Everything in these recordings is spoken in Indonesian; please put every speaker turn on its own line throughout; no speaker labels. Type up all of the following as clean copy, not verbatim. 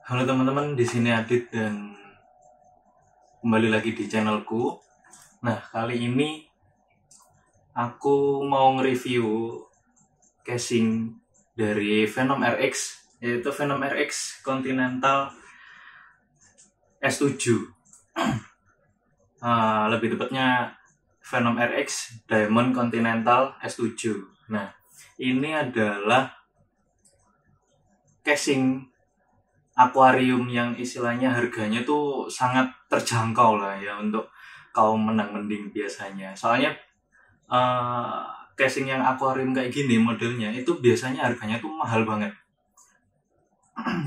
Halo teman-teman, di sini Adit dan kembali lagi di channelku. Nah, kali ini aku mau nge-review casing dari Venom RX, yaitu Venom RX Continental S7. Lebih tepatnya Venom RX Diamond Continental S7. Nah, ini adalah casing akuarium yang istilahnya harganya tuh sangat terjangkau lah ya untuk kaum menang mending biasanya. Soalnya casing yang akuarium kayak gini modelnya itu biasanya harganya tuh mahal banget.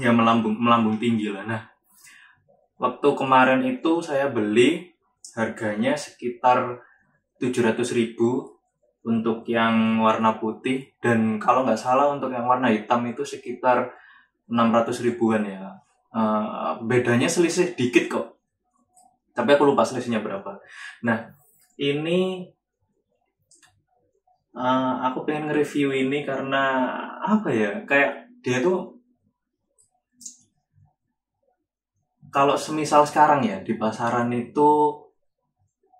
Ya melambung tinggi lah. Nah, waktu kemarin itu saya beli harganya sekitar 700.000 untuk yang warna putih, dan kalau nggak salah untuk yang warna hitam itu sekitar 600 ribuan ya. Bedanya selisih dikit kok, tapi aku lupa selisihnya berapa. Nah, ini aku pengen nge-review ini karena apa ya, kayak dia tuh kalau semisal sekarang ya di pasaran itu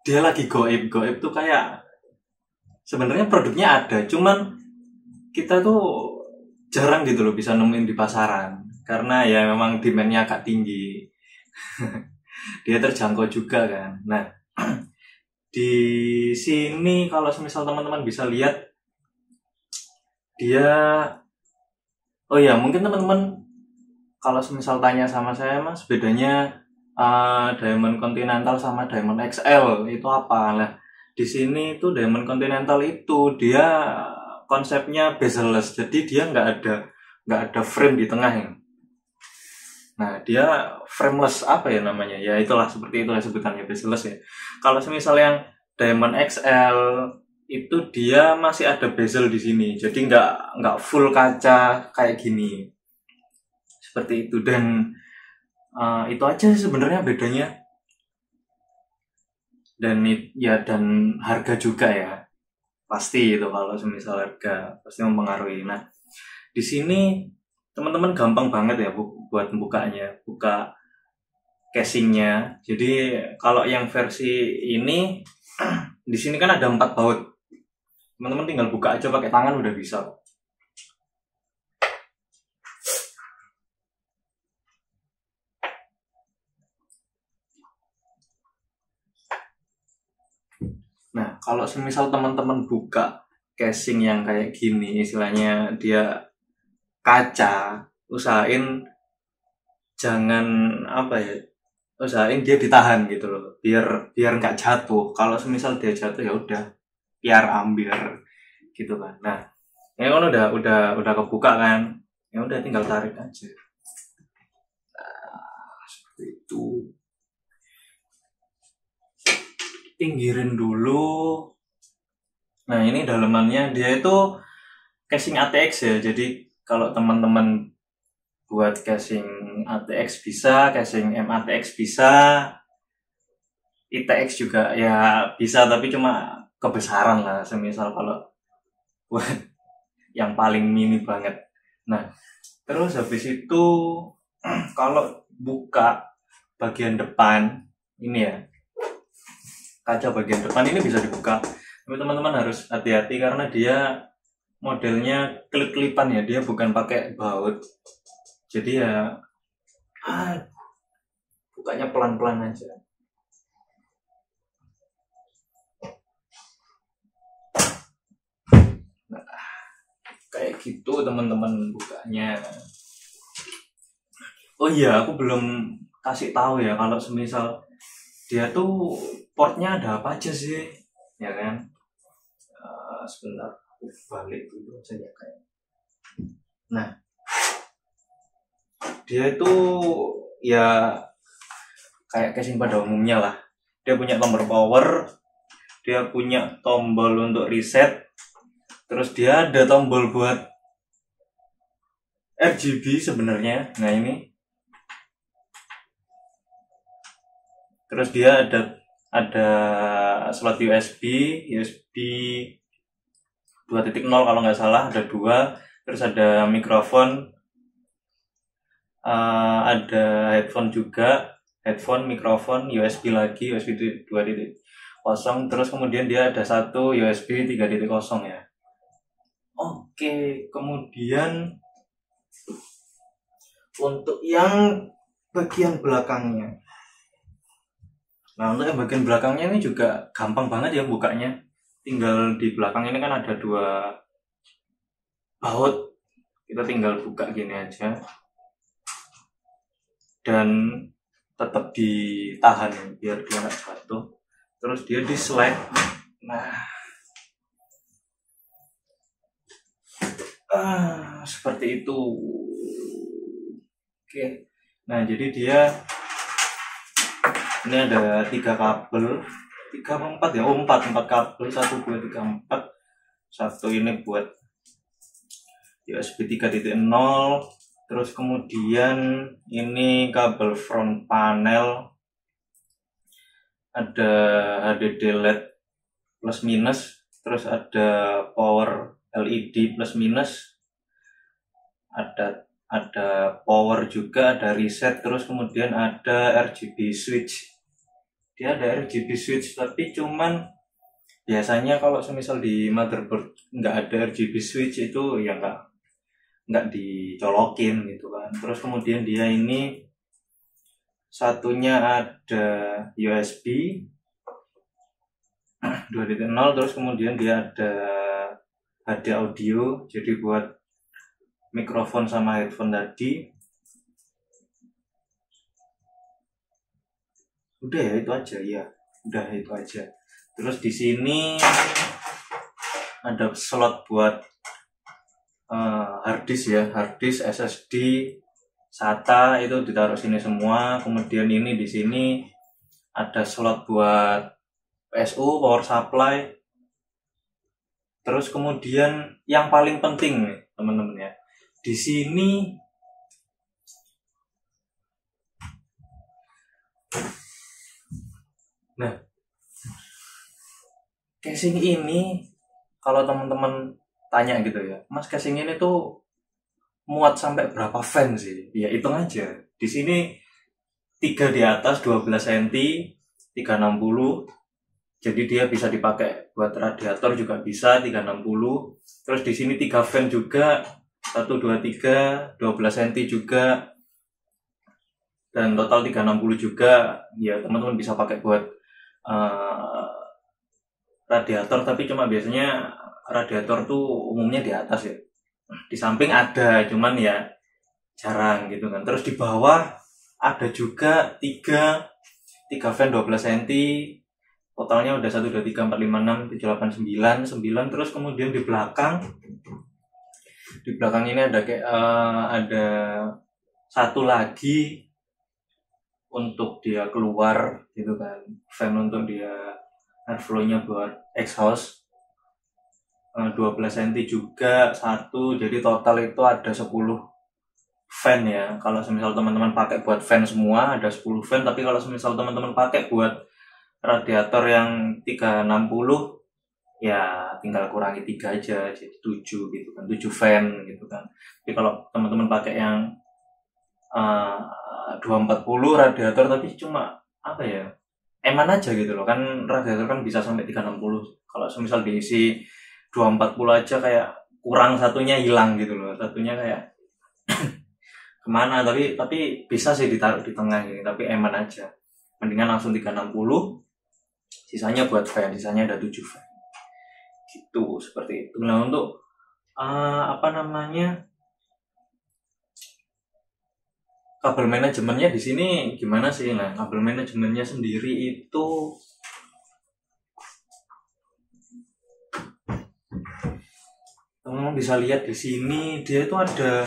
dia lagi goib tuh, kayak sebenarnya produknya ada, cuman kita tuh jarang gitu loh bisa nemuin di pasaran karena ya memang demand-nya agak tinggi. Dia terjangkau juga kan. Nah, di sini kalau semisal teman-teman bisa lihat dia, oh ya mungkin teman-teman kalau semisal tanya sama saya, Mas, bedanya Diamond Continental sama Diamond XL itu apa? Nah, di sini itu Diamond Continental itu dia konsepnya bezel-less, jadi dia nggak ada frame di tengah ya. Nah, dia frameless, apa ya namanya? Ya itulah, seperti itulah sebutannya, bezel-less ya. Kalau semisal yang Diamond XL itu dia masih ada bezel di sini, jadi nggak full kaca kayak gini. Seperti itu, dan itu aja sebenarnya bedanya. Dan ya, dan harga juga ya. Pasti itu, kalau semisal harga pasti mempengaruhi. Nah, di sini teman-teman gampang banget ya buat buka casingnya. Jadi kalau yang versi ini di sini kan ada 4 baut. Teman-teman tinggal buka aja pakai tangan udah bisa. Nah, kalau semisal teman-teman buka casing yang kayak gini, istilahnya dia kaca, usahain jangan apa ya, usahain dia ditahan gitu loh, biar nggak jatuh. Kalau semisal dia jatuh ya udah, biar ambil gitu kan. Nah, ini kan udah kebuka kan, ya udah tinggal tarik aja. Nah, seperti itu. Pinggirin dulu. Nah, ini dalemannya, dia itu casing ATX ya. Jadi kalau teman-teman buat casing ATX bisa, casing MATX bisa, ITX juga ya bisa, tapi cuma kebesaran lah. Semisal kalau buat yang paling mini banget. Nah, terus habis itu kalau buka bagian depan ini ya, kaca bagian depan ini bisa dibuka, tapi teman-teman harus hati-hati karena dia modelnya klip-klipan ya, dia bukan pakai baut. Jadi ya bukanya pelan-pelan aja. Nah, kayak gitu teman-teman bukanya. Oh iya, aku belum kasih tahu ya kalau semisal dia tuh portnya ada apa aja sih, ya kan? Sebentar, aku balik dulu aja ya kayak. Nah, dia itu ya kayak casing pada umumnya lah. Dia punya tombol power, dia punya tombol untuk reset, terus dia ada tombol buat RGB sebenarnya. Nah, ini. Terus dia ada slot USB 2.0 kalau nggak salah, ada 2. Terus ada mikrofon ada headphone juga, headphone, mikrofon, USB lagi, USB 2.0, terus kemudian dia ada satu USB 3.0 ya. Oke, kemudian untuk yang bagian belakangnya. Nah, untuk yang bagian belakangnya ini juga gampang banget ya bukanya. Tinggal di belakang ini kan ada 2 baut. Kita tinggal buka gini aja. Dan tetap ditahan biar dia nggak jatuh. Terus dia di slide. Nah, seperti itu. Oke. Nah, jadi dia ini ada 3 kabel, 3 atau 4 ya? 4 kabel, 1, 2, 3, 4. Satu ini buat USB 3.0. Terus kemudian ini kabel front panel, ada HDD LED plus minus, terus ada power LED plus minus, ada power juga, ada reset, terus kemudian ada RGB switch. Dia ada RGB switch, tapi cuman biasanya kalau semisal di motherboard nggak ada RGB switch itu ya nggak dicolokin gitu kan. Terus kemudian dia ini satunya ada USB 2.0, terus kemudian dia ada HD audio, jadi buat mikrofon sama headphone tadi. Udah ya, itu aja ya. Udah itu aja. Terus di sini ada slot buat harddisk ya, harddisk, SSD, SATA itu ditaruh sini semua. Kemudian ini di sini ada slot buat PSU, power supply. Terus kemudian yang paling penting nih teman-teman ya, di sini nah casing ini kalau teman-teman tanya gitu ya, Mas casing ini tuh muat sampai berapa fan sih? Ya hitung aja. Di sini 3 di atas 12 cm, 360. Jadi dia bisa dipakai buat radiator juga bisa 360. Terus di sini 3 fan juga, 1 2 3, 12 cm juga. Dan total 360 juga. Ya teman-teman bisa pakai buat radiator, tapi cuma biasanya radiator tuh umumnya di atas ya. Di samping ada, cuman ya jarang gitu kan. Terus di bawah ada juga 3 fan 12 cm. Totalnya udah 1 2 3 4 5 6 7 8 9. Terus kemudian di belakang ini ada kayak ada satu lagi untuk dia keluar gitu kan, fan untuk dia airflow-nya buat exhaust. 12 cm juga satu, jadi total itu ada 10 fan ya. Kalau semisal teman-teman pakai buat fan semua ada 10 fan, tapi kalau semisal teman-teman pakai buat radiator yang 360 ya tinggal kurangi 3 aja, jadi 7 gitu kan, 7 fan gitu kan. Tapi kalau teman-teman pakai yang 240 radiator tapi cuma apa ya, eman aja gitu loh kan, radiator kan bisa sampai 360. Kalau semisal diisi 240 aja kayak kurang satunya, hilang gitu loh, satunya kayak kemana, tapi bisa sih ditaruh di tengah ini, tapi eman aja. Mendingan langsung 360, sisanya buat fan, sisanya ada 7 fan gitu, seperti itu. Nah untuk kabel manajemennya di sini gimana sih? Nah kabel manajemennya sendiri itu teman-teman bisa lihat di sini, dia itu ada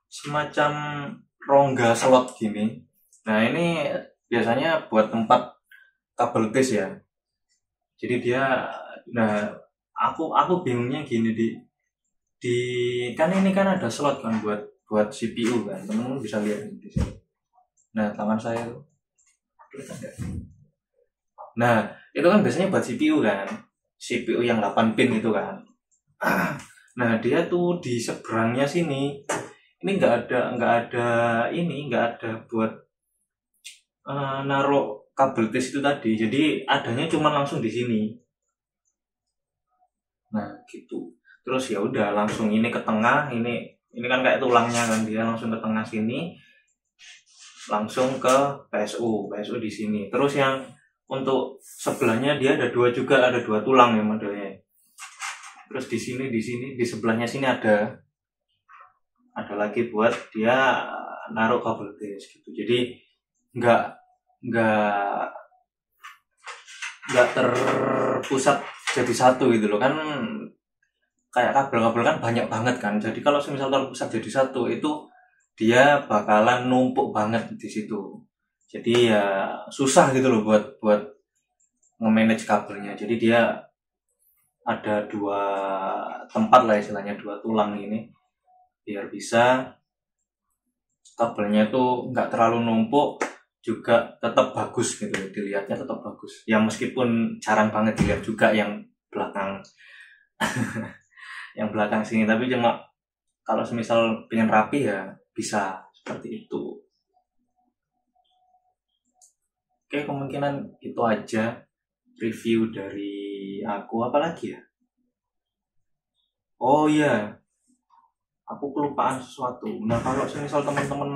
semacam rongga slot gini. Nah ini biasanya buat tempat kabel case ya. Jadi dia, nah aku bingungnya gini, di kan ini kan ada slot kan buat CPU kan, teman-teman bisa lihat di sini. Nah tangan saya tuh, nah itu kan biasanya buat CPU kan, CPU yang 8 pin itu kan. Nah dia tuh di seberangnya sini ini nggak ada buat naruh kabel tis itu tadi, jadi adanya cuma langsung di sini. Nah gitu, terus ya udah langsung ini ke tengah, ini kan kayak tulangnya kan, dia langsung ke tengah sini, langsung ke PSU di sini. Terus yang untuk sebelahnya dia ada dua tulang ya modelnya. Terus di sini di sebelahnya sini ada lagi buat dia naruh kabel tis gitu. Jadi nggak terpusat jadi satu gitu loh kan, kayak kabel-kabel kan banyak banget kan. Jadi kalau misal terpusat jadi satu itu dia bakalan numpuk banget di situ. Jadi ya susah gitu loh buat nge-manage kabelnya. Jadi dia ada dua tempat lah istilahnya, dua tulang ini, biar bisa kabelnya tuh nggak terlalu numpuk, juga tetap bagus gitu, dilihatnya tetap bagus. Ya meskipun jarang banget dilihat juga yang belakang yang belakang sini, tapi cuma kalau semisal pengen rapi ya bisa seperti itu. Oke, kemungkinan itu aja review dari aku. Apalagi ya? Oh iya, aku kelupaan sesuatu. Nah kalau semisal teman-teman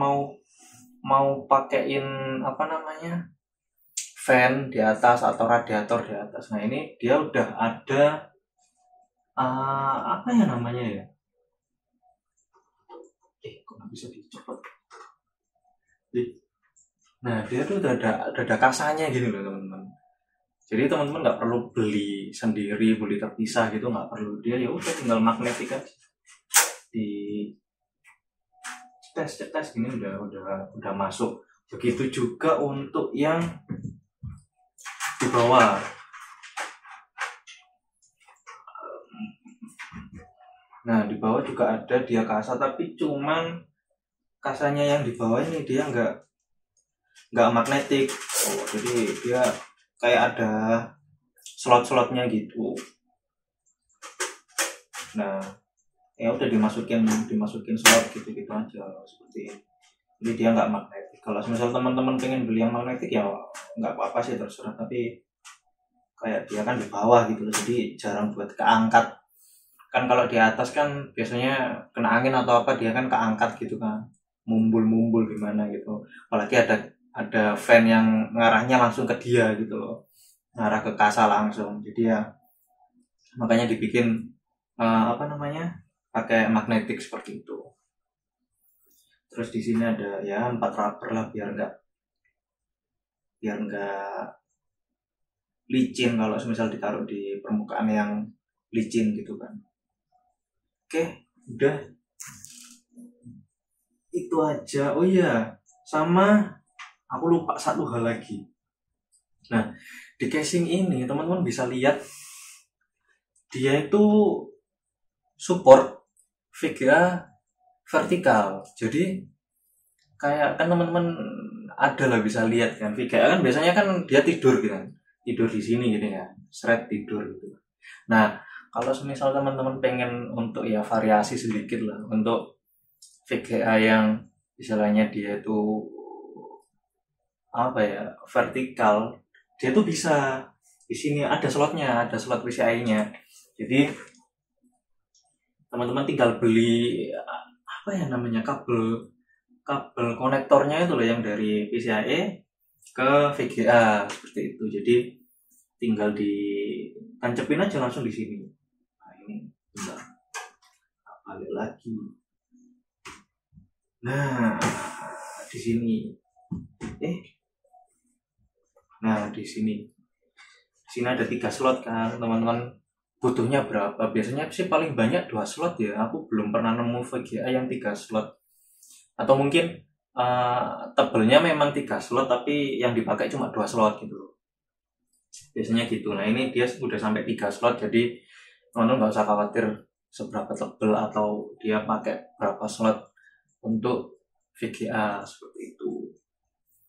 mau pakein apa namanya, fan di atas atau radiator di atas, nah ini dia udah ada apa ya namanya ya? Kok nggak bisa dicopot? Nah dia tuh udah ada kasanya gitu loh teman-teman. Jadi teman-teman nggak perlu beli sendiri, beli terpisah gitu, nggak perlu. Dia ya udah tinggal magnetik aja, di tes gini udah masuk. Begitu juga untuk yang di bawah. Nah di bawah juga ada dia kasa, tapi cuman kasanya yang di bawah ini dia nggak magnetik. Jadi dia kayak ada slot-slotnya gitu. Nah ya udah dimasukin slot gitu aja seperti ini. Jadi dia nggak magnetik. Kalau misal teman-teman pengen beli yang magnetik ya nggak apa-apa sih, terserah, tapi kayak dia kan di bawah gitu loh, jadi jarang buat keangkat. Kan kalau di atas kan biasanya kena angin atau apa dia kan keangkat gitu kan, mumbul gimana gitu. Apalagi ada fan yang ngarahnya langsung ke dia gitu loh, ngarah ke kasa langsung. Jadi ya makanya dibikin apa namanya, pakai magnetik seperti itu. Terus di sini ada ya 4 rubber lah, biar nggak licin kalau misal ditaruh di permukaan yang licin gitu kan. Oke, udah itu aja. Oh iya, sama aku lupa satu hal lagi. Nah di casing ini teman-teman bisa lihat dia itu support VGA vertikal. Jadi kayak kan teman-teman ada lah bisa lihat kan, VGA kan biasanya kan dia tidur gitu kan, tidur di sini gitu ya, seret tidur gitu. Nah kalau misal teman-teman pengen untuk ya variasi sedikit lah untuk VGA yang istilahnya dia itu apa ya, vertikal, dia tuh bisa di sini ada slotnya, ada slot PCI-nya. Jadi teman-teman tinggal beli apa ya namanya, kabel konektornya itu loh, yang dari PCIe ke VGA seperti itu. Jadi tinggal ditancepin aja langsung di sini. Nah ini bentar, balik lagi. Nah di sini nah di sini ada 3 slot kan teman-teman. Butuhnya berapa? Biasanya sih paling banyak 2 slot ya. Aku belum pernah nemu VGA yang 3 slot. Atau mungkin tebelnya memang 3 slot tapi yang dipakai cuma 2 slot gitu loh. Biasanya gitu. Nah ini dia udah sampai 3 slot, jadi teman-teman nggak usah khawatir seberapa tebel atau dia pakai berapa slot untuk VGA seperti itu.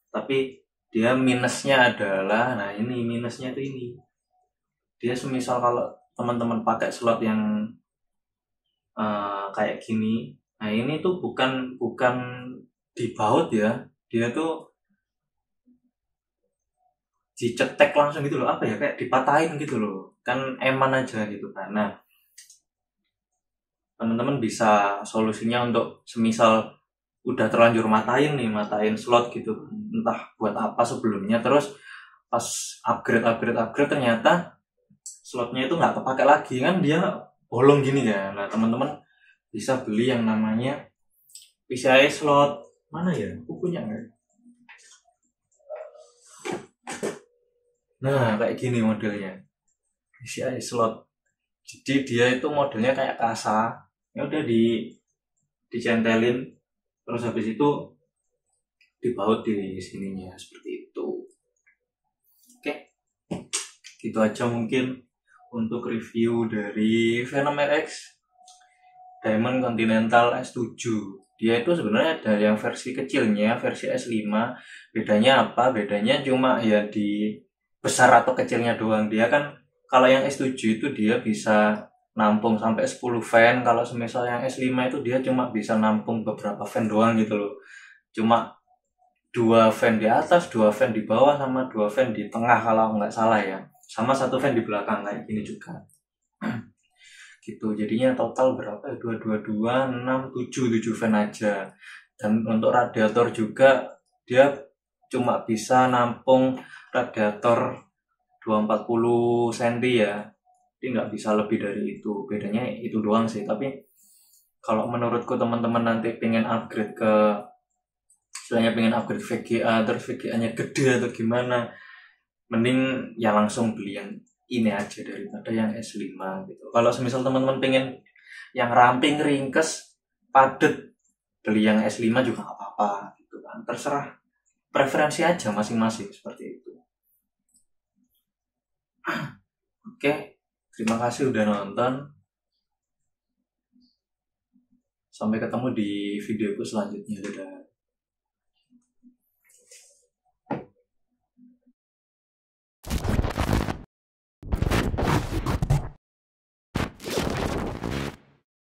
Tapi dia minusnya adalah, nah ini minusnya tuh ini. Dia semisal kalau teman-teman pakai slot yang kayak gini, Nah ini tuh bukan dibaut ya, dia tuh dicetek langsung gitu loh, apa ya, kayak dipatahin gitu loh, kan eman aja gitu kan. Nah teman-teman bisa solusinya untuk semisal udah terlanjur matain slot gitu, entah buat apa sebelumnya, terus pas upgrade ternyata slotnya itu nggak kepake lagi, kan dia bolong gini ya. Nah teman-teman bisa beli yang namanya PCI slot. Mana ya, aku punya nggak? Nah kayak gini modelnya PCI slot. Jadi dia itu modelnya kayak kasa, ya udah dicentelin, terus habis itu dibaut di sininya seperti itu. Oke, gitu aja mungkin untuk review dari Venom RX Diamond Continental S7. Dia itu sebenarnya ada yang versi kecilnya, versi S5. Bedanya apa? Bedanya cuma ya di besar atau kecilnya doang. Dia kan kalau yang S7 itu dia bisa nampung sampai 10 fan. Kalau semisal yang S5 itu dia cuma bisa nampung beberapa fan doang gitu loh. Cuma 2 fan di atas, 2 fan di bawah, sama 2 fan di tengah kalau nggak salah ya. Sama 1 fan di belakang kayak gini juga. Gitu, jadinya total berapa ya? 2, 6, 7 fan aja. Dan untuk radiator juga dia cuma bisa nampung radiator 240 cm ya. Jadi nggak bisa lebih dari itu. Bedanya itu doang sih. Tapi kalau menurutku teman-teman nanti pengen upgrade ke, istilahnya pengen upgrade VGA, terus VGA-nya gede atau gimana, mending ya langsung beli yang ini aja daripada yang S5 gitu. Kalau semisal teman-teman pengen yang ramping, ringkes, padet, beli yang S5 juga nggak apa-apa gitu kan. Terserah preferensi aja masing-masing seperti itu. Oke, terima kasih udah nonton. Sampai ketemu di videoku selanjutnya. Dadah.